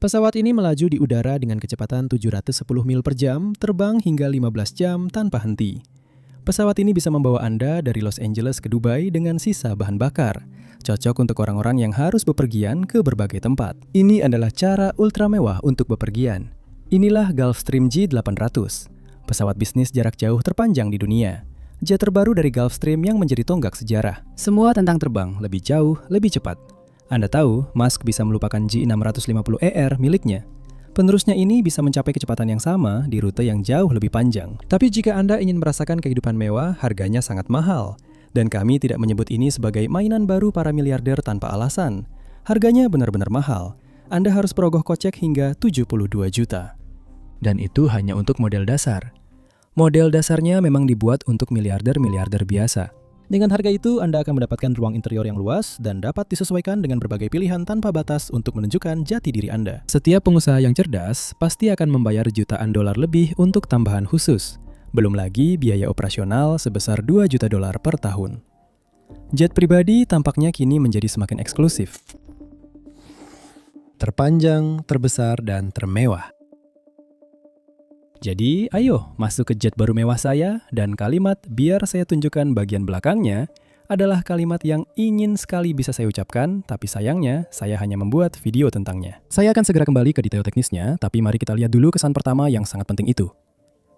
Pesawat ini melaju di udara dengan kecepatan 710 mil per jam, terbang hingga 15 jam tanpa henti. Pesawat ini bisa membawa Anda dari Los Angeles ke Dubai dengan sisa bahan bakar. Cocok untuk orang-orang yang harus bepergian ke berbagai tempat. Ini adalah cara ultra mewah untuk bepergian. Inilah Gulfstream G800, pesawat bisnis jarak jauh terpanjang di dunia. Jet terbaru dari Gulfstream yang menjadi tonggak sejarah. Semua tentang terbang, lebih jauh, lebih cepat. Anda tahu, Musk bisa melupakan G650ER miliknya. Penerusnya ini bisa mencapai kecepatan yang sama di rute yang jauh lebih panjang. Tapi jika Anda ingin merasakan kehidupan mewah, harganya sangat mahal. Dan kami tidak menyebut ini sebagai mainan baru para miliarder tanpa alasan. Harganya benar-benar mahal. Anda harus merogoh kocek hingga 72 juta. Dan itu hanya untuk model dasar. Model dasarnya memang dibuat untuk miliarder-miliarder biasa. Dengan harga itu, Anda akan mendapatkan ruang interior yang luas dan dapat disesuaikan dengan berbagai pilihan tanpa batas untuk menunjukkan jati diri Anda. Setiap pengusaha yang cerdas pasti akan membayar jutaan dolar lebih untuk tambahan khusus. Belum lagi biaya operasional sebesar 2 juta dolar per tahun. Jet pribadi tampaknya kini menjadi semakin eksklusif. Terpanjang, terbesar, dan termewah. Jadi, ayo masuk ke jet baru mewah saya, dan kalimat biar saya tunjukkan bagian belakangnya adalah kalimat yang ingin sekali bisa saya ucapkan, tapi sayangnya saya hanya membuat video tentangnya. Saya akan segera kembali ke detail teknisnya, tapi mari kita lihat dulu kesan pertama yang sangat penting itu.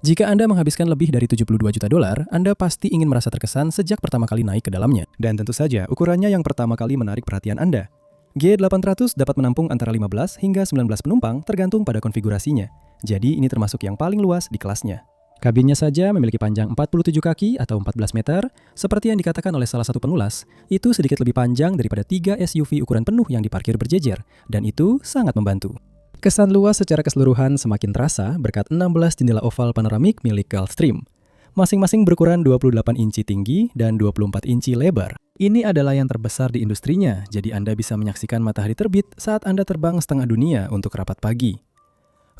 Jika Anda menghabiskan lebih dari 72 juta dolar, Anda pasti ingin merasa terkesan sejak pertama kali naik ke dalamnya. Dan tentu saja, ukurannya yang pertama kali menarik perhatian Anda. G800 dapat menampung antara 15 hingga 19 penumpang tergantung pada konfigurasinya. Jadi ini termasuk yang paling luas di kelasnya. Kabinnya saja memiliki panjang 47 kaki atau 14 meter, seperti yang dikatakan oleh salah satu penulis, itu sedikit lebih panjang daripada 3 SUV ukuran penuh yang diparkir berjejer, dan itu sangat membantu. Kesan luas secara keseluruhan semakin terasa berkat 16 jendela oval panoramik milik Gulfstream. Masing-masing berukuran 28 inci tinggi dan 24 inci lebar. Ini adalah yang terbesar di industrinya, jadi Anda bisa menyaksikan matahari terbit saat Anda terbang setengah dunia untuk rapat pagi.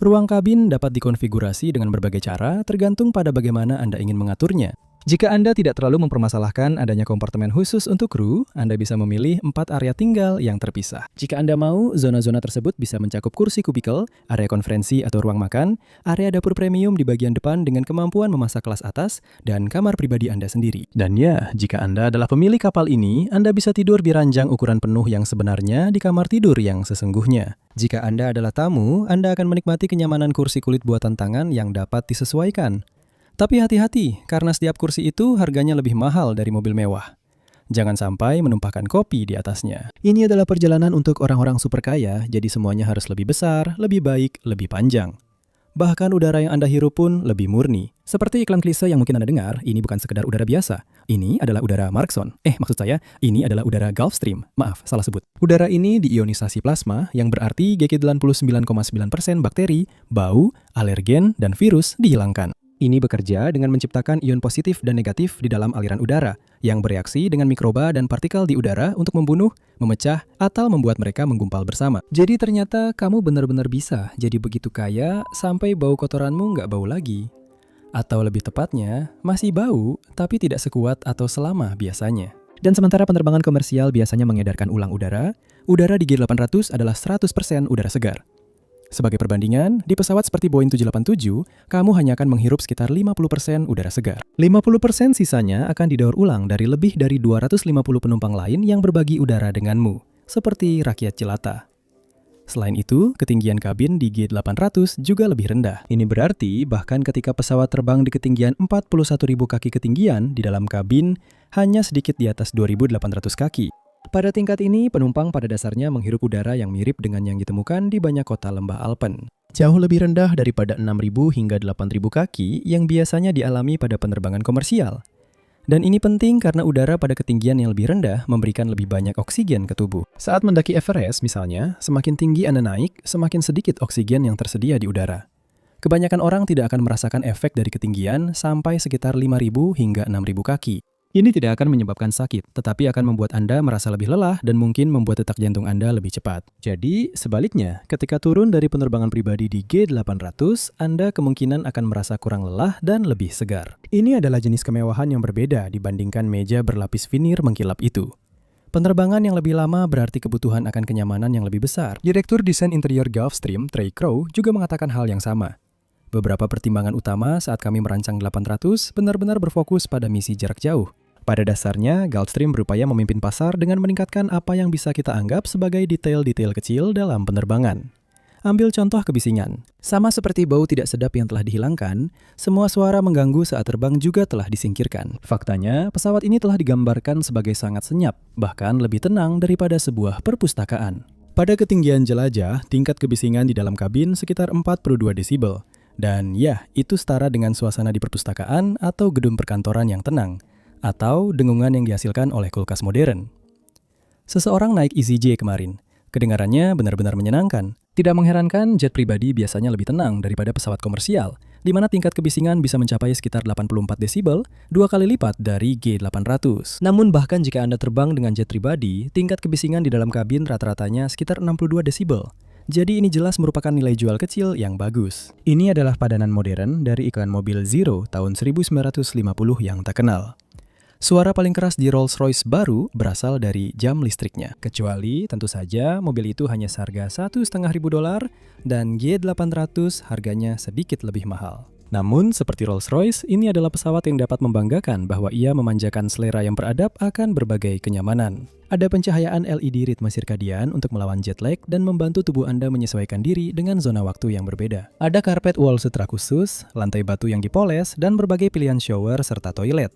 Ruang kabin dapat dikonfigurasi dengan berbagai cara tergantung pada bagaimana Anda ingin mengaturnya. Jika Anda tidak terlalu mempermasalahkan adanya kompartemen khusus untuk kru, Anda bisa memilih 4 area tinggal yang terpisah. Jika Anda mau, zona-zona tersebut bisa mencakup kursi kubikel, area konferensi atau ruang makan, area dapur premium di bagian depan dengan kemampuan memasak kelas atas, dan kamar pribadi Anda sendiri. Dan ya, jika Anda adalah pemilik kapal ini, Anda bisa tidur di ranjang ukuran penuh yang sebenarnya di kamar tidur yang sesungguhnya. Jika Anda adalah tamu, Anda akan menikmati kenyamanan kursi kulit buatan tangan yang dapat disesuaikan. Tapi hati-hati, karena setiap kursi itu harganya lebih mahal dari mobil mewah. Jangan sampai menumpahkan kopi di atasnya. Ini adalah perjalanan untuk orang-orang super kaya, jadi semuanya harus lebih besar, lebih baik, lebih panjang. Bahkan udara yang Anda hirup pun lebih murni. Seperti iklan klise yang mungkin Anda dengar, ini bukan sekedar udara biasa. Ini adalah udara Markson. Maksud saya, ini adalah udara Gulfstream. Maaf, salah sebut. Udara ini diionisasi plasma, yang berarti GQ99,9% bakteri, bau, alergen, dan virus dihilangkan. Ini bekerja dengan menciptakan ion positif dan negatif di dalam aliran udara, yang bereaksi dengan mikroba dan partikel di udara untuk membunuh, memecah, atau membuat mereka menggumpal bersama. Jadi ternyata kamu benar-benar bisa jadi begitu kaya sampai bau kotoranmu nggak bau lagi. Atau lebih tepatnya, masih bau, tapi tidak sekuat atau selama biasanya. Dan sementara penerbangan komersial biasanya mengedarkan ulang udara di G800 adalah 100% udara segar. Sebagai perbandingan, di pesawat seperti Boeing 787, kamu hanya akan menghirup sekitar 50% udara segar. 50% sisanya akan didaur ulang dari lebih dari 250 penumpang lain yang berbagi udara denganmu, seperti rakyat jelata. Selain itu, ketinggian kabin di G800 juga lebih rendah. Ini berarti bahkan ketika pesawat terbang di ketinggian 41.000 kaki ketinggian, di dalam kabin hanya sedikit di atas 2.800 kaki. Pada tingkat ini, penumpang pada dasarnya menghirup udara yang mirip dengan yang ditemukan di banyak kota lembah Alpen. Jauh lebih rendah daripada 6.000 hingga 8.000 kaki yang biasanya dialami pada penerbangan komersial. Dan ini penting karena udara pada ketinggian yang lebih rendah memberikan lebih banyak oksigen ke tubuh. Saat mendaki Everest misalnya, semakin tinggi Anda naik, semakin sedikit oksigen yang tersedia di udara. Kebanyakan orang tidak akan merasakan efek dari ketinggian sampai sekitar 5.000 hingga 6.000 kaki. Ini tidak akan menyebabkan sakit, tetapi akan membuat Anda merasa lebih lelah dan mungkin membuat detak jantung Anda lebih cepat. Jadi, sebaliknya, ketika turun dari penerbangan pribadi di G800, Anda kemungkinan akan merasa kurang lelah dan lebih segar. Ini adalah jenis kemewahan yang berbeda dibandingkan meja berlapis vinir mengkilap itu. Penerbangan yang lebih lama berarti kebutuhan akan kenyamanan yang lebih besar. Direktur Desain Interior Gulfstream, Trey Crow, juga mengatakan hal yang sama. Beberapa pertimbangan utama saat kami merancang 800 benar-benar berfokus pada misi jarak jauh. Pada dasarnya, Gulfstream berupaya memimpin pasar dengan meningkatkan apa yang bisa kita anggap sebagai detail-detail kecil dalam penerbangan. Ambil contoh kebisingan. Sama seperti bau tidak sedap yang telah dihilangkan, semua suara mengganggu saat terbang juga telah disingkirkan. Faktanya, pesawat ini telah digambarkan sebagai sangat senyap, bahkan lebih tenang daripada sebuah perpustakaan. Pada ketinggian jelajah, tingkat kebisingan di dalam kabin sekitar 42 desibel. Dan ya, itu setara dengan suasana di perpustakaan atau gedung perkantoran yang tenang, atau dengungan yang dihasilkan oleh kulkas modern. Seseorang naik EasyJet kemarin. Kedengarannya benar-benar menyenangkan. Tidak mengherankan, jet pribadi biasanya lebih tenang daripada pesawat komersial, di mana tingkat kebisingan bisa mencapai sekitar 84 desibel, 2 kali lipat dari G800. Namun bahkan jika Anda terbang dengan jet pribadi, tingkat kebisingan di dalam kabin rata-ratanya sekitar 62 desibel. Jadi ini jelas merupakan nilai jual kecil yang bagus. Ini adalah padanan modern dari iklan mobil Zero tahun 1950 yang tak kenal. Suara paling keras di Rolls-Royce baru berasal dari jam listriknya. Kecuali tentu saja mobil itu hanya seharga $1.500 dan G800 harganya sedikit lebih mahal. Namun seperti Rolls-Royce, ini adalah pesawat yang dapat membanggakan bahwa ia memanjakan selera yang beradab akan berbagai kenyamanan. Ada pencahayaan LED ritme sirkadian untuk melawan jet lag dan membantu tubuh Anda menyesuaikan diri dengan zona waktu yang berbeda. Ada karpet wall sutra khusus, lantai batu yang dipoles, dan berbagai pilihan shower serta toilet.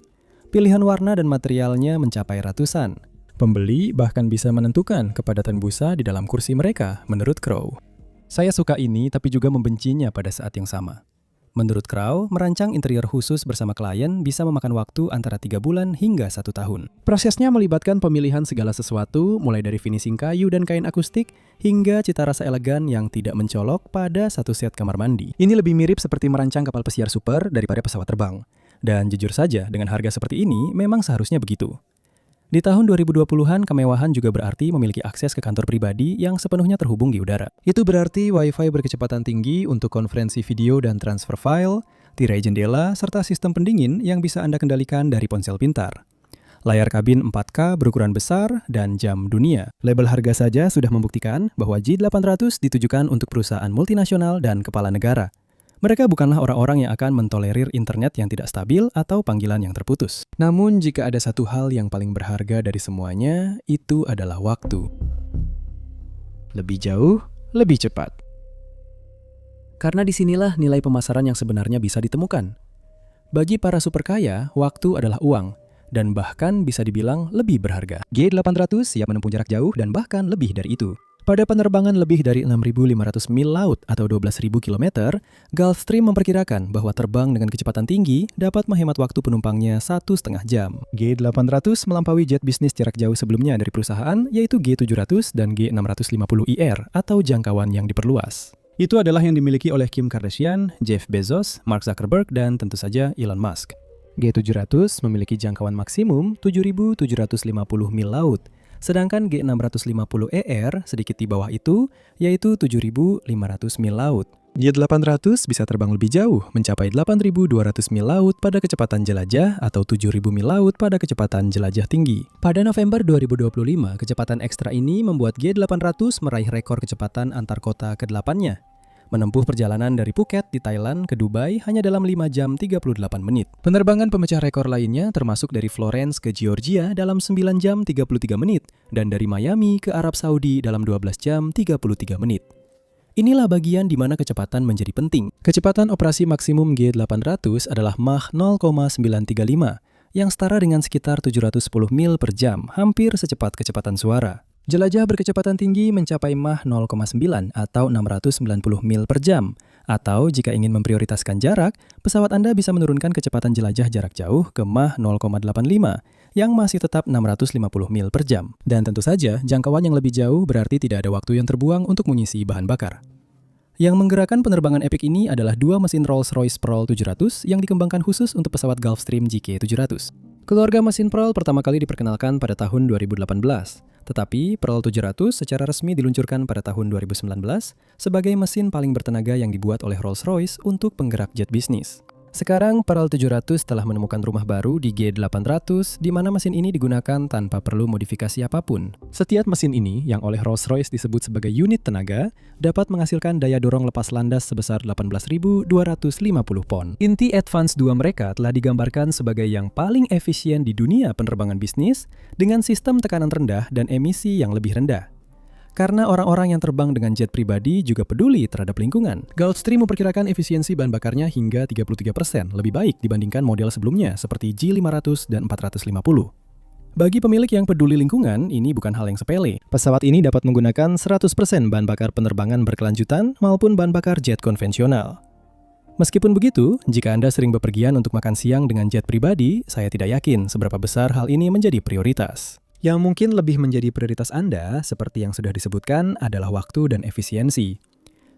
Pilihan warna dan materialnya mencapai ratusan. Pembeli bahkan bisa menentukan kepadatan busa di dalam kursi mereka, menurut Crow. Saya suka ini tapi juga membencinya pada saat yang sama. Menurut Crow, merancang interior khusus bersama klien bisa memakan waktu antara 3 bulan hingga 1 tahun. Prosesnya melibatkan pemilihan segala sesuatu, mulai dari finishing kayu dan kain akustik, hingga cita rasa elegan yang tidak mencolok pada satu set kamar mandi. Ini lebih mirip seperti merancang kapal pesiar super daripada pesawat terbang. Dan jujur saja, dengan harga seperti ini, memang seharusnya begitu. Di tahun 2020-an, kemewahan juga berarti memiliki akses ke kantor pribadi yang sepenuhnya terhubung di udara. Itu berarti Wi-Fi berkecepatan tinggi untuk konferensi video dan transfer file, tirai jendela, serta sistem pendingin yang bisa Anda kendalikan dari ponsel pintar. Layar kabin 4K berukuran besar, dan jam dunia. Label harga saja sudah membuktikan bahwa G800 ditujukan untuk perusahaan multinasional dan kepala negara. Mereka bukanlah orang-orang yang akan mentolerir internet yang tidak stabil atau panggilan yang terputus. Namun jika ada satu hal yang paling berharga dari semuanya, itu adalah waktu. Lebih jauh, lebih cepat. Karena disinilah nilai pemasaran yang sebenarnya bisa ditemukan. Bagi para super kaya, waktu adalah uang, dan bahkan bisa dibilang lebih berharga. G800 siap menempuh jarak jauh dan bahkan lebih dari itu. Pada penerbangan lebih dari 6.500 mil laut atau 12.000 km, Gulfstream memperkirakan bahwa terbang dengan kecepatan tinggi dapat menghemat waktu penumpangnya 1,5 jam. G800 melampaui jet bisnis jarak jauh sebelumnya dari perusahaan, yaitu G700 dan G650IR atau jangkauan yang diperluas. Itu adalah yang dimiliki oleh Kim Kardashian, Jeff Bezos, Mark Zuckerberg, dan tentu saja Elon Musk. G700 memiliki jangkauan maksimum 7.750 mil laut. Sedangkan G650ER sedikit di bawah itu, yaitu 7.500 mil laut. G800 bisa terbang lebih jauh, mencapai 8.200 mil laut pada kecepatan jelajah atau 7.000 mil laut pada kecepatan jelajah tinggi. Pada November 2025, kecepatan ekstra ini membuat G800 meraih rekor kecepatan antar kota ke-8-nya. Menempuh perjalanan dari Phuket di Thailand ke Dubai hanya dalam 5 jam 38 menit. Penerbangan pemecah rekor lainnya termasuk dari Florence ke Georgia dalam 9 jam 33 menit dan dari Miami ke Arab Saudi dalam 12 jam 33 menit. Inilah bagian di mana kecepatan menjadi penting. Kecepatan operasi maksimum G800 adalah Mach 0,935 yang setara dengan sekitar 710 mil per jam, hampir secepat kecepatan suara. Jelajah berkecepatan tinggi mencapai Mach 0,9 atau 690 mil per jam. Atau jika ingin memprioritaskan jarak, pesawat Anda bisa menurunkan kecepatan jelajah jarak jauh ke Mach 0,85 yang masih tetap 650 mil per jam. Dan tentu saja, jangkauan yang lebih jauh berarti tidak ada waktu yang terbuang untuk mengisi bahan bakar. Yang menggerakkan penerbangan epik ini adalah 2 mesin Rolls-Royce Pearl 700 yang dikembangkan khusus untuk pesawat Gulfstream GK700. Keluarga mesin Pearl pertama kali diperkenalkan pada tahun 2018. Tetapi Pearl 700 secara resmi diluncurkan pada tahun 2019 sebagai mesin paling bertenaga yang dibuat oleh Rolls-Royce untuk penggerak jet bisnis. Sekarang Pearl 700 telah menemukan rumah baru di G800 di mana mesin ini digunakan tanpa perlu modifikasi apapun. Setiap mesin ini yang oleh Rolls-Royce disebut sebagai unit tenaga dapat menghasilkan daya dorong lepas landas sebesar 18.250 pon. Inti Advance 2 mereka telah digambarkan sebagai yang paling efisien di dunia penerbangan bisnis dengan sistem tekanan rendah dan emisi yang lebih rendah. Karena orang-orang yang terbang dengan jet pribadi juga peduli terhadap lingkungan. Gulfstream memperkirakan efisiensi bahan bakarnya hingga 33%, lebih baik dibandingkan model sebelumnya seperti G500 dan 450. Bagi pemilik yang peduli lingkungan, ini bukan hal yang sepele. Pesawat ini dapat menggunakan 100% bahan bakar penerbangan berkelanjutan maupun bahan bakar jet konvensional. Meskipun begitu, jika Anda sering bepergian untuk makan siang dengan jet pribadi, saya tidak yakin seberapa besar hal ini menjadi prioritas. Yang mungkin lebih menjadi prioritas Anda, seperti yang sudah disebutkan, adalah waktu dan efisiensi.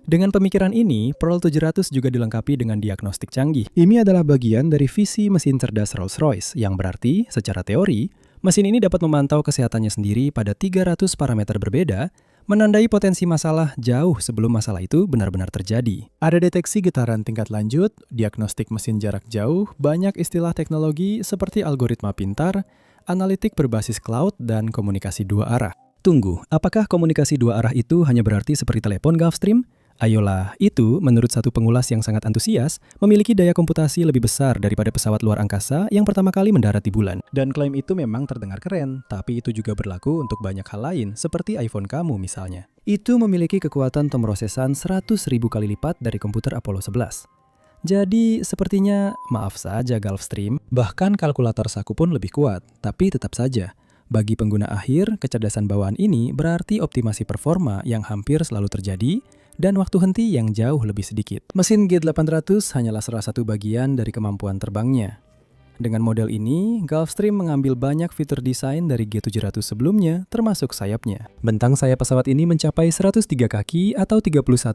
Dengan pemikiran ini, Pearl 700 juga dilengkapi dengan diagnostik canggih. Ini adalah bagian dari visi mesin cerdas Rolls-Royce, yang berarti, secara teori, mesin ini dapat memantau kesehatannya sendiri pada 300 parameter berbeda, menandai potensi masalah jauh sebelum masalah itu benar-benar terjadi. Ada deteksi getaran tingkat lanjut, diagnostik mesin jarak jauh, banyak istilah teknologi seperti algoritma pintar, analitik berbasis cloud, dan komunikasi dua arah. Tunggu, apakah komunikasi dua arah itu hanya berarti seperti telepon Gulfstream? Ayolah, itu menurut satu pengulas yang sangat antusias, memiliki daya komputasi lebih besar daripada pesawat luar angkasa yang pertama kali mendarat di bulan. Dan klaim itu memang terdengar keren, tapi itu juga berlaku untuk banyak hal lain, seperti iPhone kamu misalnya. Itu memiliki kekuatan pemrosesan 100.000 kali lipat dari komputer Apollo 11. Jadi, sepertinya, maaf saja Gulfstream, bahkan kalkulator saku pun lebih kuat. Tapi tetap saja, bagi pengguna akhir, kecerdasan bawaan ini berarti optimasi performa yang hampir selalu terjadi dan waktu henti yang jauh lebih sedikit. Mesin G800 hanyalah salah satu bagian dari kemampuan terbangnya. Dengan model ini, Gulfstream mengambil banyak fitur desain dari G700 sebelumnya, termasuk sayapnya. Bentang sayap pesawat ini mencapai 103 kaki atau 31,39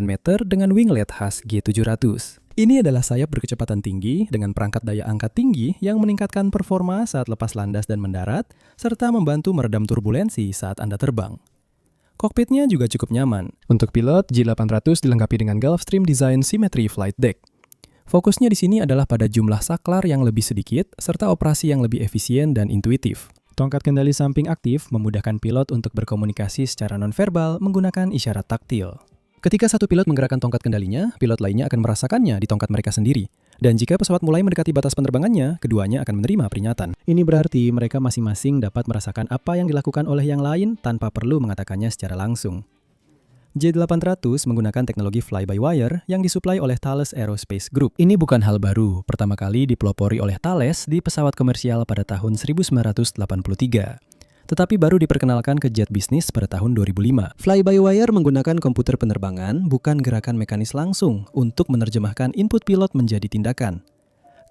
meter dengan winglet khas G700. Ini adalah sayap berkecepatan tinggi dengan perangkat daya angkat tinggi yang meningkatkan performa saat lepas landas dan mendarat, serta membantu meredam turbulensi saat Anda terbang. Kokpitnya juga cukup nyaman. Untuk pilot, G800 dilengkapi dengan Gulfstream Design Symmetry Flight Deck. Fokusnya di sini adalah pada jumlah saklar yang lebih sedikit, serta operasi yang lebih efisien dan intuitif. Tongkat kendali samping aktif memudahkan pilot untuk berkomunikasi secara nonverbal menggunakan isyarat taktil. Ketika satu pilot menggerakkan tongkat kendalinya, pilot lainnya akan merasakannya di tongkat mereka sendiri. Dan jika pesawat mulai mendekati batas penerbangannya, keduanya akan menerima peringatan. Ini berarti mereka masing-masing dapat merasakan apa yang dilakukan oleh yang lain tanpa perlu mengatakannya secara langsung. G800 menggunakan teknologi fly-by-wire yang disuplai oleh Thales Aerospace Group. Ini bukan hal baru, pertama kali dipelopori oleh Thales di pesawat komersial pada tahun 1983. Tetapi baru diperkenalkan ke jet bisnis pada tahun 2005. Fly-by-wire menggunakan komputer penerbangan, bukan gerakan mekanis langsung, untuk menerjemahkan input pilot menjadi tindakan.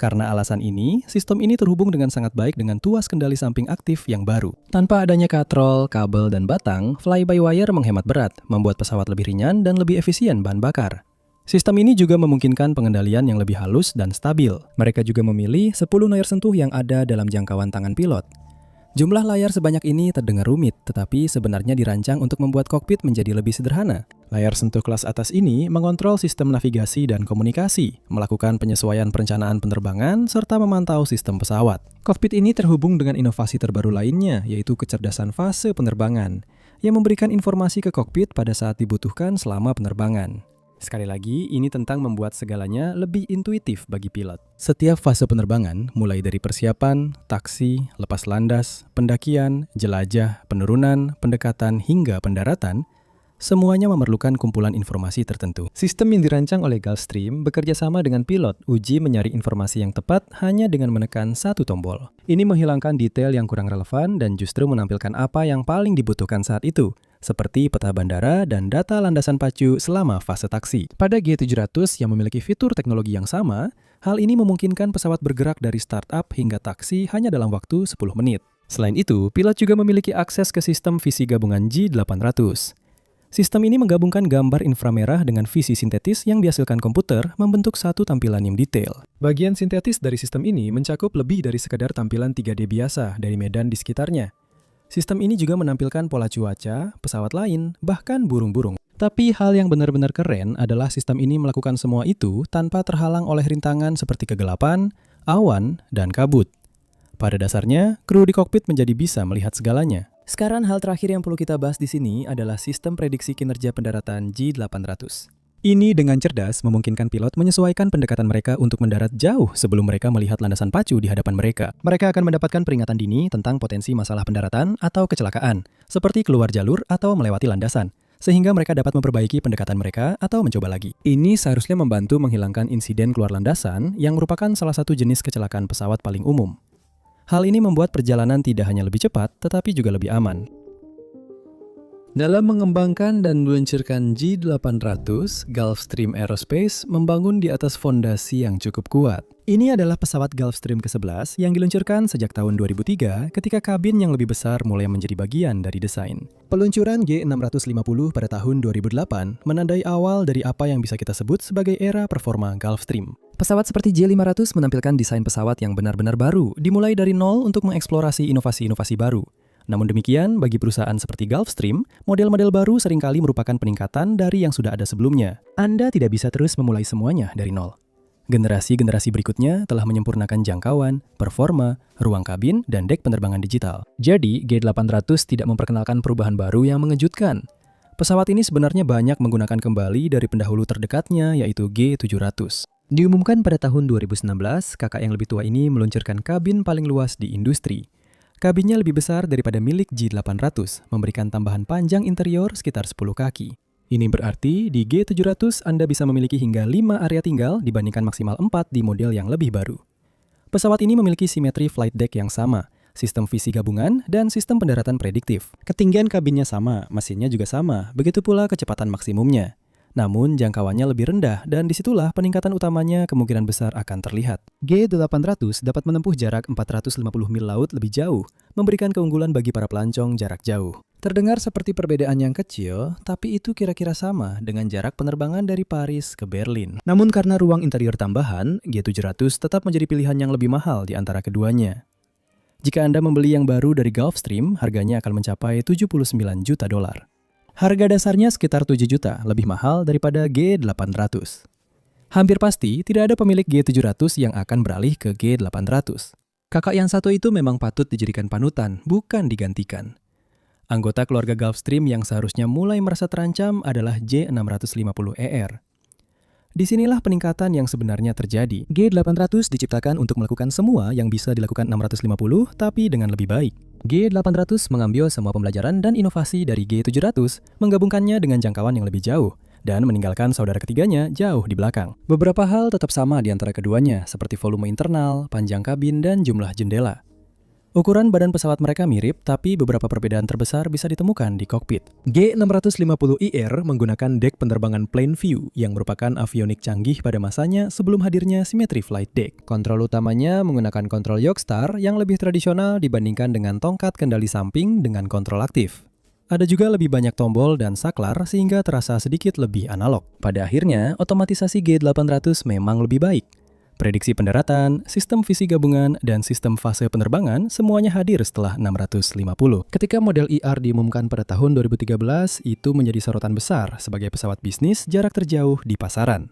Karena alasan ini, sistem ini terhubung dengan sangat baik dengan tuas kendali samping aktif yang baru. Tanpa adanya katrol, kabel, dan batang, fly-by-wire menghemat berat, membuat pesawat lebih ringan dan lebih efisien bahan bakar. Sistem ini juga memungkinkan pengendalian yang lebih halus dan stabil. Mereka juga memilih 10 layar sentuh yang ada dalam jangkauan tangan pilot. Jumlah layar sebanyak ini terdengar rumit, tetapi sebenarnya dirancang untuk membuat kokpit menjadi lebih sederhana. Layar sentuh kelas atas ini mengontrol sistem navigasi dan komunikasi, melakukan penyesuaian perencanaan penerbangan, serta memantau sistem pesawat. Kokpit ini terhubung dengan inovasi terbaru lainnya, yaitu kecerdasan fase penerbangan, yang memberikan informasi ke kokpit pada saat dibutuhkan selama penerbangan. Sekali lagi, ini tentang membuat segalanya lebih intuitif bagi pilot. Setiap fase penerbangan, mulai dari persiapan, taksi, lepas landas, pendakian, jelajah, penurunan, pendekatan, hingga pendaratan, semuanya memerlukan kumpulan informasi tertentu. Sistem yang dirancang oleh Gulfstream bekerja sama dengan pilot uji mencari informasi yang tepat hanya dengan menekan satu tombol. Ini menghilangkan detail yang kurang relevan dan justru menampilkan apa yang paling dibutuhkan saat itu, seperti peta bandara dan data landasan pacu selama fase taksi. Pada G700 yang memiliki fitur teknologi yang sama, hal ini memungkinkan pesawat bergerak dari startup hingga taksi hanya dalam waktu 10 menit. Selain itu, pilot juga memiliki akses ke sistem visi gabungan G800. Sistem ini menggabungkan gambar inframerah dengan visi sintetis yang dihasilkan komputer membentuk satu tampilan yang detail. Bagian sintetis dari sistem ini mencakup lebih dari sekadar tampilan 3D biasa dari medan di sekitarnya. Sistem ini juga menampilkan pola cuaca, pesawat lain, bahkan burung-burung. Tapi hal yang benar-benar keren adalah sistem ini melakukan semua itu tanpa terhalang oleh rintangan seperti kegelapan, awan, dan kabut. Pada dasarnya, kru di kokpit menjadi bisa melihat segalanya. Sekarang hal terakhir yang perlu kita bahas di sini adalah sistem prediksi kinerja pendaratan G800. Ini dengan cerdas memungkinkan pilot menyesuaikan pendekatan mereka untuk mendarat jauh sebelum mereka melihat landasan pacu di hadapan mereka. Mereka akan mendapatkan peringatan dini tentang potensi masalah pendaratan atau kecelakaan, seperti keluar jalur atau melewati landasan, sehingga mereka dapat memperbaiki pendekatan mereka atau mencoba lagi. Ini seharusnya membantu menghilangkan insiden keluar landasan yang merupakan salah satu jenis kecelakaan pesawat paling umum. Hal ini membuat perjalanan tidak hanya lebih cepat, tetapi juga lebih aman. Dalam mengembangkan dan meluncurkan G800, Gulfstream Aerospace membangun di atas fondasi yang cukup kuat. Ini adalah pesawat Gulfstream ke-11 yang diluncurkan sejak tahun 2003 ketika kabin yang lebih besar mulai menjadi bagian dari desain. Peluncuran G650 pada tahun 2008 menandai awal dari apa yang bisa kita sebut sebagai era performa Gulfstream. Pesawat seperti J500 menampilkan desain pesawat yang benar-benar baru, dimulai dari nol untuk mengeksplorasi inovasi-inovasi baru. Namun demikian, bagi perusahaan seperti Gulfstream, model-model baru seringkali merupakan peningkatan dari yang sudah ada sebelumnya. Anda tidak bisa terus memulai semuanya dari nol. Generasi-generasi berikutnya telah menyempurnakan jangkauan, performa, ruang kabin, dan dek penerbangan digital. Jadi, G800 tidak memperkenalkan perubahan baru yang mengejutkan. Pesawat ini sebenarnya banyak menggunakan kembali dari pendahulu terdekatnya, yaitu G700. Diumumkan pada tahun 2016, kakak yang lebih tua ini meluncurkan kabin paling luas di industri. Kabinnya lebih besar daripada milik G800, memberikan tambahan panjang interior sekitar 10 kaki. Ini berarti di G700 Anda bisa memiliki hingga 5 area tinggal dibandingkan maksimal 4 di model yang lebih baru. Pesawat ini memiliki simetri flight deck yang sama, sistem visi gabungan, dan sistem pendaratan prediktif. Ketinggian kabinnya sama, mesinnya juga sama, begitu pula kecepatan maksimumnya. Namun jangkauannya lebih rendah dan disitulah peningkatan utamanya kemungkinan besar akan terlihat. G800 dapat menempuh jarak 450 mil laut lebih jauh, memberikan keunggulan bagi para pelancong jarak jauh. Terdengar seperti perbedaan yang kecil, tapi itu kira-kira sama dengan jarak penerbangan dari Paris ke Berlin. Namun karena ruang interior tambahan, G700 tetap menjadi pilihan yang lebih mahal di antara keduanya. Jika Anda membeli yang baru dari Gulfstream, harganya akan mencapai $79 juta. Harga dasarnya sekitar 7 juta, lebih mahal daripada G800. Hampir pasti tidak ada pemilik G700 yang akan beralih ke G800. Kakak yang satu itu memang patut dijadikan panutan, bukan digantikan. Anggota keluarga Gulfstream yang seharusnya mulai merasa terancam adalah J650ER. Disinilah peningkatan yang sebenarnya terjadi. G800 diciptakan untuk melakukan semua yang bisa dilakukan 650, tapi dengan lebih baik. G800 mengambil semua pembelajaran dan inovasi dari G700, menggabungkannya dengan jangkauan yang lebih jauh, dan meninggalkan saudara ketiganya jauh di belakang. Beberapa hal tetap sama di antara keduanya, seperti volume internal, panjang kabin, dan jumlah jendela. Ukuran badan pesawat mereka mirip, tapi beberapa perbedaan terbesar bisa ditemukan di kokpit. G650ER menggunakan dek penerbangan plane view yang merupakan avionik canggih pada masanya sebelum hadirnya Symmetry Flight Deck. Kontrol utamanya menggunakan kontrol Yogstar yang lebih tradisional dibandingkan dengan tongkat kendali samping dengan kontrol aktif. Ada juga lebih banyak tombol dan saklar sehingga terasa sedikit lebih analog. Pada akhirnya, otomatisasi G800 memang lebih baik. Prediksi pendaratan, sistem visi gabungan, dan sistem fase penerbangan semuanya hadir setelah 650. Ketika model ER diumumkan pada tahun 2013, itu menjadi sorotan besar sebagai pesawat bisnis jarak terjauh di pasaran.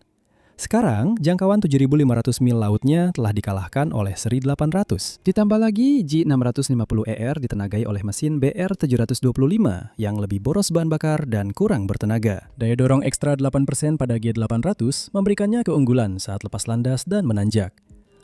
Sekarang, jangkauan 7.500 mil lautnya telah dikalahkan oleh seri 800. Ditambah lagi, G650ER ditenagai oleh mesin BR725 yang lebih boros bahan bakar dan kurang bertenaga. Daya dorong ekstra 8% pada G800 memberikannya keunggulan saat lepas landas dan menanjak.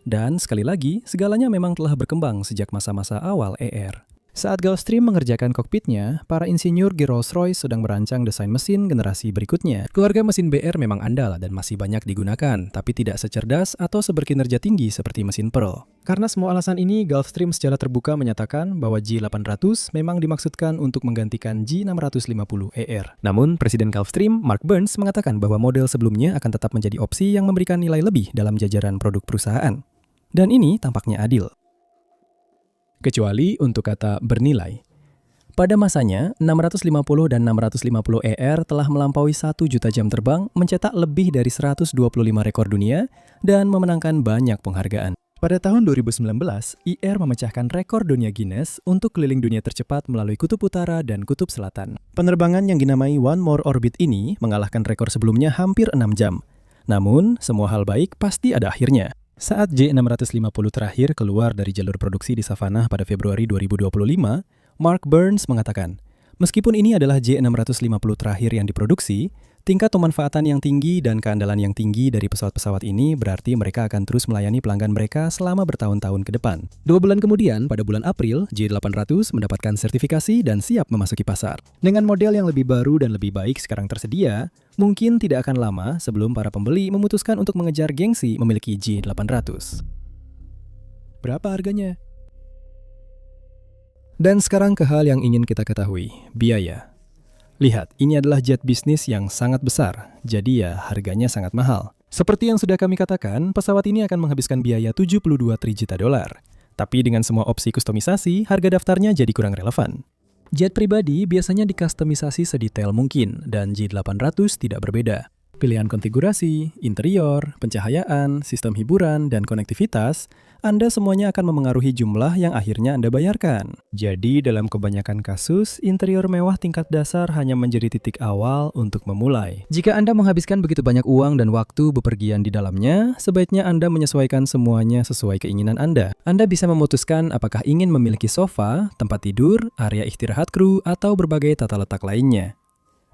Dan sekali lagi, segalanya memang telah berkembang sejak masa-masa awal ER. Saat Gulfstream mengerjakan kokpitnya, para insinyur di Rolls-Royce sedang merancang desain mesin generasi berikutnya. Keluarga mesin BR memang andal dan masih banyak digunakan, tapi tidak secerdas atau seberkinerja tinggi seperti mesin Pearl. Karena semua alasan ini, Gulfstream secara terbuka menyatakan bahwa G800 memang dimaksudkan untuk menggantikan G650ER. Namun, Presiden Gulfstream, Mark Burns, mengatakan bahwa model sebelumnya akan tetap menjadi opsi yang memberikan nilai lebih dalam jajaran produk perusahaan. Dan ini tampaknya adil. Kecuali untuk kata bernilai. Pada masanya, 650 dan 650ER telah melampaui 1 juta jam terbang, mencetak lebih dari 125 rekor dunia, dan memenangkan banyak penghargaan. Pada tahun 2019, IR memecahkan rekor dunia Guinness untuk keliling dunia tercepat melalui kutub utara dan kutub selatan. Penerbangan yang dinamai One More Orbit ini mengalahkan rekor sebelumnya hampir 6 jam. Namun, semua hal baik pasti ada akhirnya. Saat J650 terakhir keluar dari jalur produksi di Savannah pada Februari 2025, Mark Burns mengatakan, meskipun ini adalah J650 terakhir yang diproduksi, tingkat pemanfaatan yang tinggi dan keandalan yang tinggi dari pesawat-pesawat ini berarti mereka akan terus melayani pelanggan mereka selama bertahun-tahun ke depan. 2 bulan kemudian, pada bulan April, J800 mendapatkan sertifikasi dan siap memasuki pasar. Dengan model yang lebih baru dan lebih baik sekarang tersedia, mungkin tidak akan lama sebelum para pembeli memutuskan untuk mengejar gengsi memiliki J800. Berapa harganya? Dan sekarang ke hal yang ingin kita ketahui, biaya. Lihat, ini adalah jet bisnis yang sangat besar, jadi ya harganya sangat mahal. Seperti yang sudah kami katakan, pesawat ini akan menghabiskan biaya 72 juta dolar. Tapi dengan semua opsi kustomisasi, harga daftarnya jadi kurang relevan. Jet pribadi biasanya dikustomisasi sedetail mungkin, dan J800 tidak berbeda. Pilihan konfigurasi, interior, pencahayaan, sistem hiburan, dan konektivitas, Anda semuanya akan memengaruhi jumlah yang akhirnya Anda bayarkan. Jadi dalam kebanyakan kasus, interior mewah tingkat dasar hanya menjadi titik awal untuk memulai. Jika Anda menghabiskan begitu banyak uang dan waktu bepergian di dalamnya, sebaiknya Anda menyesuaikan semuanya sesuai keinginan Anda. Anda bisa memutuskan apakah ingin memiliki sofa, tempat tidur, area istirahat kru, atau berbagai tata letak lainnya.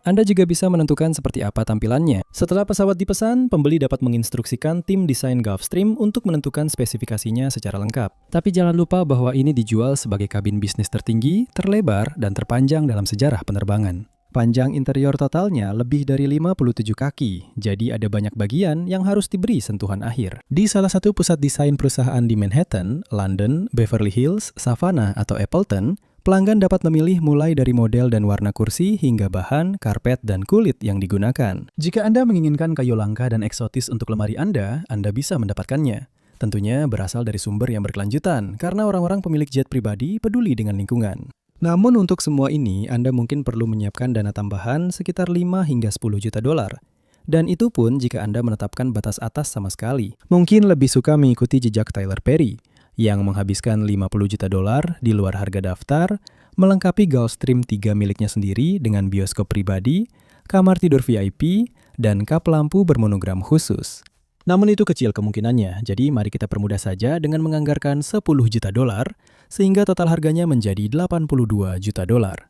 Anda juga bisa menentukan seperti apa tampilannya. Setelah pesawat dipesan, pembeli dapat menginstruksikan tim desain Gulfstream untuk menentukan spesifikasinya secara lengkap. Tapi jangan lupa bahwa ini dijual sebagai kabin bisnis tertinggi, terlebar, dan terpanjang dalam sejarah penerbangan. Panjang interior totalnya lebih dari 57 kaki, jadi ada banyak bagian yang harus diberi sentuhan akhir. Di salah satu pusat desain perusahaan di Manhattan, London, Beverly Hills, Savannah, atau Appleton, pelanggan dapat memilih mulai dari model dan warna kursi hingga bahan, karpet, dan kulit yang digunakan. Jika Anda menginginkan kayu langka dan eksotis untuk lemari Anda bisa mendapatkannya. Tentunya berasal dari sumber yang berkelanjutan, karena orang-orang pemilik jet pribadi peduli dengan lingkungan. Namun untuk semua ini, Anda mungkin perlu menyiapkan dana tambahan sekitar 5 hingga 10 juta dolar. Dan itu pun jika Anda menetapkan batas atas sama sekali. Mungkin lebih suka mengikuti jejak Tyler Perry, yang menghabiskan 50 juta dolar di luar harga daftar, melengkapi Gulfstream 3 miliknya sendiri dengan bioskop pribadi, kamar tidur VIP, dan kap lampu bermonogram khusus. Namun itu kecil kemungkinannya, jadi mari kita permudah saja dengan menganggarkan 10 juta dolar, sehingga total harganya menjadi 82 juta dolar.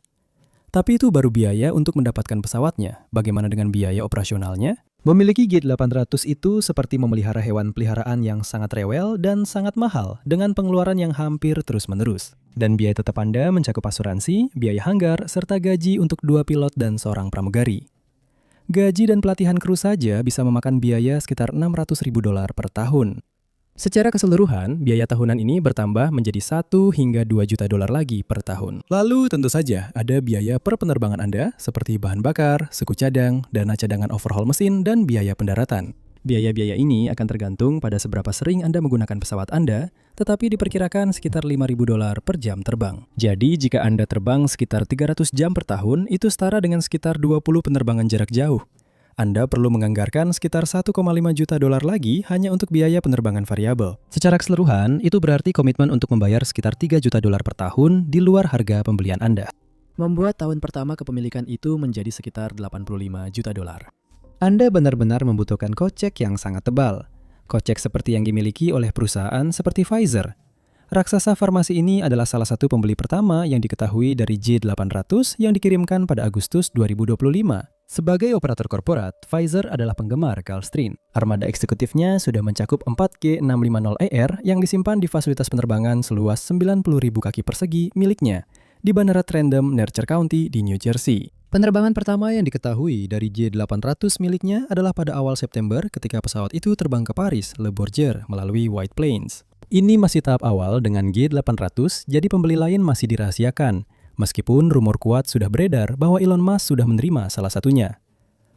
Tapi itu baru biaya untuk mendapatkan pesawatnya. Bagaimana dengan biaya operasionalnya? Memiliki J800 itu seperti memelihara hewan peliharaan yang sangat rewel dan sangat mahal dengan pengeluaran yang hampir terus-menerus. Dan biaya tetap Anda mencakup asuransi, biaya hanggar, serta gaji untuk 2 pilot dan seorang pramugari. Gaji dan pelatihan kru saja bisa memakan biaya sekitar 600.000 dolar per tahun. Secara keseluruhan, biaya tahunan ini bertambah menjadi 1 hingga 2 juta dolar lagi per tahun. Lalu tentu saja ada biaya per penerbangan Anda seperti bahan bakar, suku cadang, dana cadangan overhaul mesin, dan biaya pendaratan. Biaya-biaya ini akan tergantung pada seberapa sering Anda menggunakan pesawat Anda, tetapi diperkirakan sekitar 5.000 dolar per jam terbang. Jadi jika Anda terbang sekitar 300 jam per tahun, itu setara dengan sekitar 20 penerbangan jarak jauh. Anda perlu menganggarkan sekitar 1,5 juta dolar lagi hanya untuk biaya penerbangan variabel. Secara keseluruhan, itu berarti komitmen untuk membayar sekitar 3 juta dolar per tahun di luar harga pembelian Anda. Membuat tahun pertama kepemilikan itu menjadi sekitar 85 juta dolar. Anda benar-benar membutuhkan kocek yang sangat tebal. Kocek seperti yang dimiliki oleh perusahaan seperti Pfizer. Raksasa farmasi ini adalah salah satu pembeli pertama yang diketahui dari J800 yang dikirimkan pada Agustus 2025. Sebagai operator korporat, Pfizer adalah penggemar Gulfstream. Armada eksekutifnya sudah mencakup 4 G650ER yang disimpan di fasilitas penerbangan seluas 90.000 kaki persegi miliknya di Bandara Trendam, Nurture County di New Jersey. Penerbangan pertama yang diketahui dari J800 miliknya adalah pada awal September ketika pesawat itu terbang ke Paris, Le Bourget melalui White Plains. Ini masih tahap awal dengan J800, jadi pembeli lain masih dirahasiakan. Meskipun rumor kuat sudah beredar bahwa Elon Musk sudah menerima salah satunya.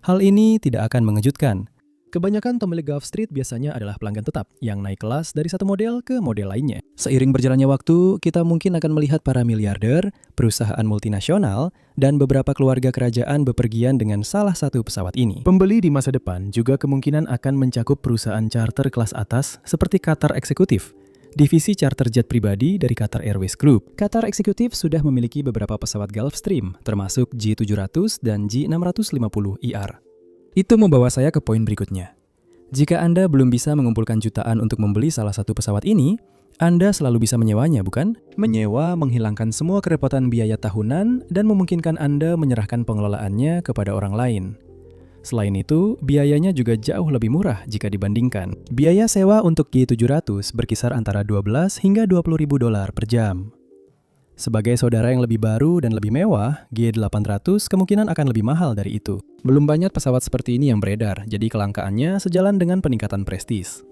Hal ini tidak akan mengejutkan. Kebanyakan pemilik Gulfstream biasanya adalah pelanggan tetap yang naik kelas dari satu model ke model lainnya. Seiring berjalannya waktu, kita mungkin akan melihat para miliarder, perusahaan multinasional, dan beberapa keluarga kerajaan bepergian dengan salah satu pesawat ini. Pembeli di masa depan juga kemungkinan akan mencakup perusahaan charter kelas atas seperti Qatar Eksekutif, divisi charter jet pribadi dari Qatar Airways Group. Qatar Executive sudah memiliki beberapa pesawat Gulfstream, termasuk G700 dan G650ER. Itu membawa saya ke poin berikutnya. Jika Anda belum bisa mengumpulkan jutaan untuk membeli salah satu pesawat ini, Anda selalu bisa menyewanya, bukan? Menyewa menghilangkan semua kerepotan biaya tahunan dan memungkinkan Anda menyerahkan pengelolaannya kepada orang lain. Selain itu, biayanya juga jauh lebih murah jika dibandingkan. Biaya sewa untuk G700 berkisar antara 12 hingga 20 ribu dolar per jam. Sebagai saudara yang lebih baru dan lebih mewah, G800 kemungkinan akan lebih mahal dari itu. Belum banyak pesawat seperti ini yang beredar, jadi kelangkaannya sejalan dengan peningkatan prestis.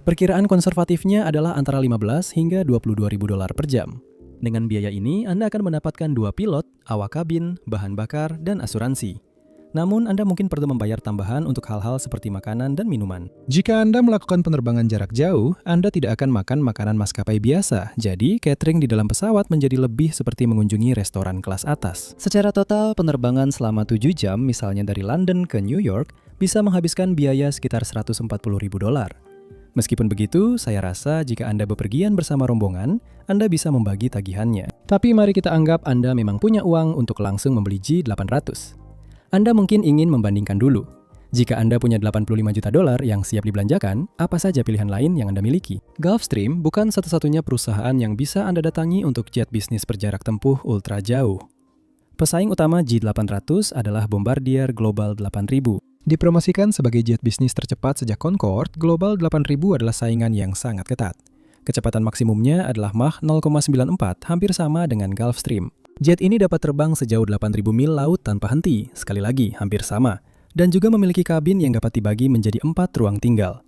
Perkiraan konservatifnya adalah antara 15 hingga 22 ribu dolar per jam. Dengan biaya ini, Anda akan mendapatkan 2 pilot, awak kabin, bahan bakar, dan asuransi. Namun, Anda mungkin perlu membayar tambahan untuk hal-hal seperti makanan dan minuman. Jika Anda melakukan penerbangan jarak jauh, Anda tidak akan makan makanan maskapai biasa, jadi catering di dalam pesawat menjadi lebih seperti mengunjungi restoran kelas atas. Secara total, penerbangan selama 7 jam, misalnya dari London ke New York, bisa menghabiskan biaya sekitar 140 ribu dolar. Meskipun begitu, saya rasa jika Anda bepergian bersama rombongan, Anda bisa membagi tagihannya. Tapi mari kita anggap Anda memang punya uang untuk langsung membeli G800. Anda mungkin ingin membandingkan dulu. Jika Anda punya 85 juta dolar yang siap dibelanjakan, apa saja pilihan lain yang Anda miliki? Gulfstream bukan satu-satunya perusahaan yang bisa Anda datangi untuk jet bisnis berjarak tempuh ultra jauh. Pesaing utama G800 adalah Bombardier Global 8000. Dipromosikan sebagai jet bisnis tercepat sejak Concorde, Global 8000 adalah saingan yang sangat ketat. Kecepatan maksimumnya adalah Mach 0,94, hampir sama dengan Gulfstream. Jet ini dapat terbang sejauh 8.000 mil laut tanpa henti, sekali lagi hampir sama, dan juga memiliki kabin yang dapat dibagi menjadi 4 ruang tinggal.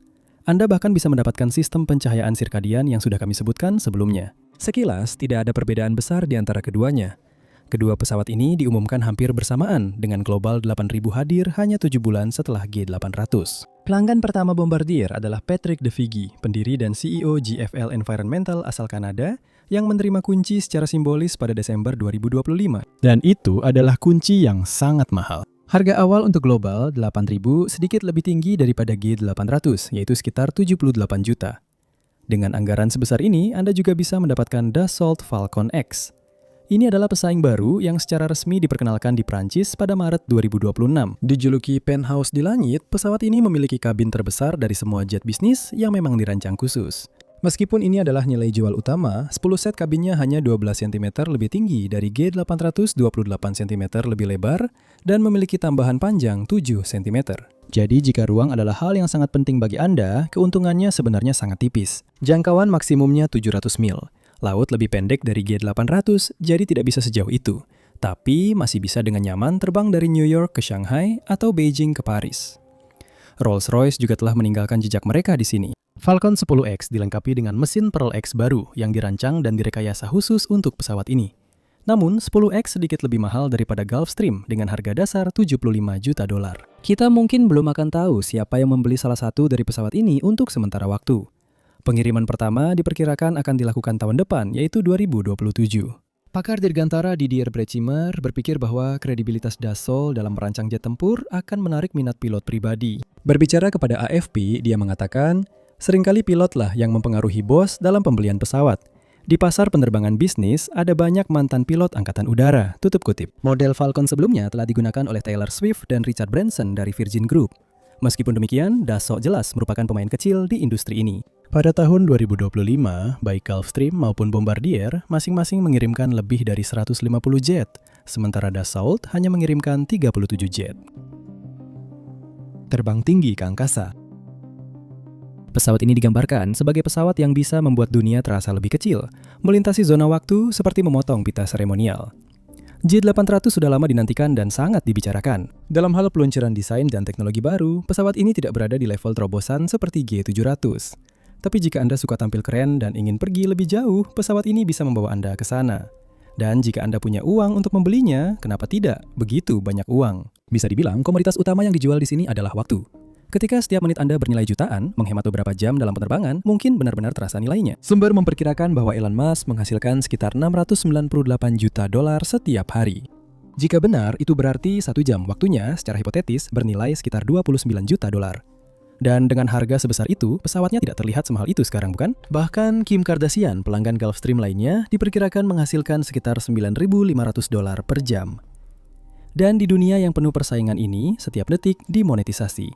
Anda bahkan bisa mendapatkan sistem pencahayaan sirkadian yang sudah kami sebutkan sebelumnya. Sekilas, tidak ada perbedaan besar di antara keduanya. Kedua pesawat ini diumumkan hampir bersamaan, dengan Global 8000 hadir hanya 7 bulan setelah G800. Pelanggan pertama Bombardier adalah Patrick Devigny, pendiri dan CEO GFL Environmental asal Kanada, yang menerima kunci secara simbolis pada Desember 2025. Dan itu adalah kunci yang sangat mahal. Harga awal untuk Global 8000 sedikit lebih tinggi daripada G800, yaitu sekitar 78 juta. Dengan anggaran sebesar ini, Anda juga bisa mendapatkan Dassault Falcon X. Ini adalah pesaing baru yang secara resmi diperkenalkan di Prancis pada Maret 2026. Dijuluki penthouse di langit, pesawat ini memiliki kabin terbesar dari semua jet bisnis yang memang dirancang khusus. Meskipun ini adalah nilai jual utama, 10 set kabinnya hanya 12 cm lebih tinggi dari G800, 28 cm lebih lebar, dan memiliki tambahan panjang 7 cm. Jadi jika ruang adalah hal yang sangat penting bagi Anda, keuntungannya sebenarnya sangat tipis. Jangkauan maksimumnya 700 mil. Laut lebih pendek dari G800, jadi tidak bisa sejauh itu. Tapi masih bisa dengan nyaman terbang dari New York ke Shanghai atau Beijing ke Paris. Rolls-Royce juga telah meninggalkan jejak mereka di sini. Falcon 10X dilengkapi dengan mesin Pearl X baru yang dirancang dan direkayasa khusus untuk pesawat ini. Namun, 10X sedikit lebih mahal daripada Gulfstream dengan harga dasar 75 juta dolar. Kita mungkin belum akan tahu siapa yang membeli salah satu dari pesawat ini untuk sementara waktu. Pengiriman pertama diperkirakan akan dilakukan tahun depan, yaitu 2027. Pakar Dirgantara Didier Brechimer berpikir bahwa kredibilitas Dassault dalam merancang jet tempur akan menarik minat pilot pribadi. Berbicara kepada AFP, dia mengatakan, seringkali pilotlah yang mempengaruhi bos dalam pembelian pesawat. Di pasar penerbangan bisnis, ada banyak mantan pilot angkatan udara, tutup kutip. Model Falcon sebelumnya telah digunakan oleh Taylor Swift dan Richard Branson dari Virgin Group. Meskipun demikian, Dassault jelas merupakan pemain kecil di industri ini. Pada tahun 2025, baik Gulfstream maupun Bombardier masing-masing mengirimkan lebih dari 150 jet, sementara Dassault hanya mengirimkan 37 jet. Terbang tinggi ke angkasa. Pesawat ini digambarkan sebagai pesawat yang bisa membuat dunia terasa lebih kecil, melintasi zona waktu seperti memotong pita seremonial. G800 sudah lama dinantikan dan sangat dibicarakan. Dalam hal peluncuran desain dan teknologi baru, pesawat ini tidak berada di level terobosan seperti G700. Tapi jika Anda suka tampil keren dan ingin pergi lebih jauh, pesawat ini bisa membawa Anda ke sana. Dan jika Anda punya uang untuk membelinya, kenapa tidak? Begitu banyak uang. Bisa dibilang, komoditas utama yang dijual di sini adalah waktu. Ketika setiap menit Anda bernilai jutaan, menghemat beberapa jam dalam penerbangan, mungkin benar-benar terasa nilainya. Sumber memperkirakan bahwa Elon Musk menghasilkan sekitar 698 juta dolar setiap hari. Jika benar, itu berarti 1 jam waktunya secara hipotetis bernilai sekitar 29 juta dolar. Dan dengan harga sebesar itu, pesawatnya tidak terlihat semahal itu sekarang, bukan? Bahkan Kim Kardashian, pelanggan Gulfstream lainnya, diperkirakan menghasilkan sekitar $9.500 per jam. Dan di dunia yang penuh persaingan ini, setiap detik dimonetisasi.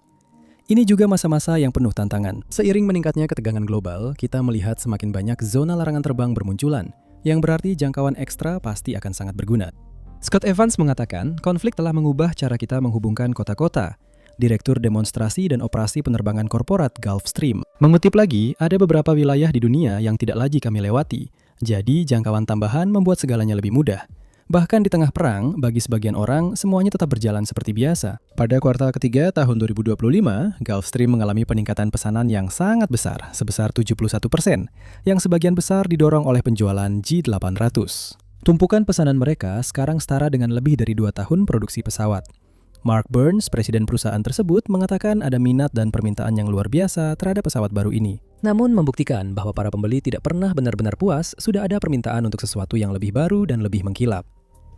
Ini juga masa-masa yang penuh tantangan. Seiring meningkatnya ketegangan global, kita melihat semakin banyak zona larangan terbang bermunculan, yang berarti jangkauan ekstra pasti akan sangat berguna. Scott Evans mengatakan, konflik telah mengubah cara kita menghubungkan kota-kota. Direktur Demonstrasi dan Operasi Penerbangan Korporat Gulfstream mengutip lagi, ada beberapa wilayah di dunia yang tidak lagi kami lewati. Jadi, jangkauan tambahan membuat segalanya lebih mudah. Bahkan di tengah perang, bagi sebagian orang, semuanya tetap berjalan seperti biasa. Pada kuartal ketiga tahun 2025, Gulfstream mengalami peningkatan pesanan yang sangat besar, sebesar 71%, yang sebagian besar didorong oleh penjualan G800. Tumpukan pesanan mereka sekarang setara dengan lebih dari 2 tahun produksi pesawat. Mark Burns, presiden perusahaan tersebut, mengatakan ada minat dan permintaan yang luar biasa terhadap pesawat baru ini. Namun membuktikan bahwa para pembeli tidak pernah benar-benar puas, sudah ada permintaan untuk sesuatu yang lebih baru dan lebih mengkilap.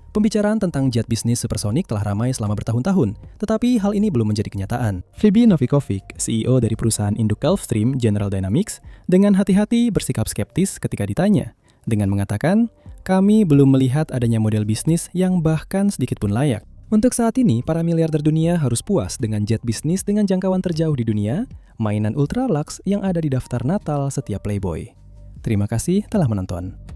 Pembicaraan tentang jet bisnis supersonik telah ramai selama bertahun-tahun, tetapi hal ini belum menjadi kenyataan. Phoebe Novikovic, CEO dari perusahaan induk Gulfstream, General Dynamics, dengan hati-hati bersikap skeptis ketika ditanya, dengan mengatakan, kami belum melihat adanya model bisnis yang bahkan sedikit pun layak. Untuk saat ini, para miliarder dunia harus puas dengan jet bisnis dengan jangkauan terjauh di dunia, mainan ultra luxe yang ada di daftar Natal setiap playboy. Terima kasih telah menonton.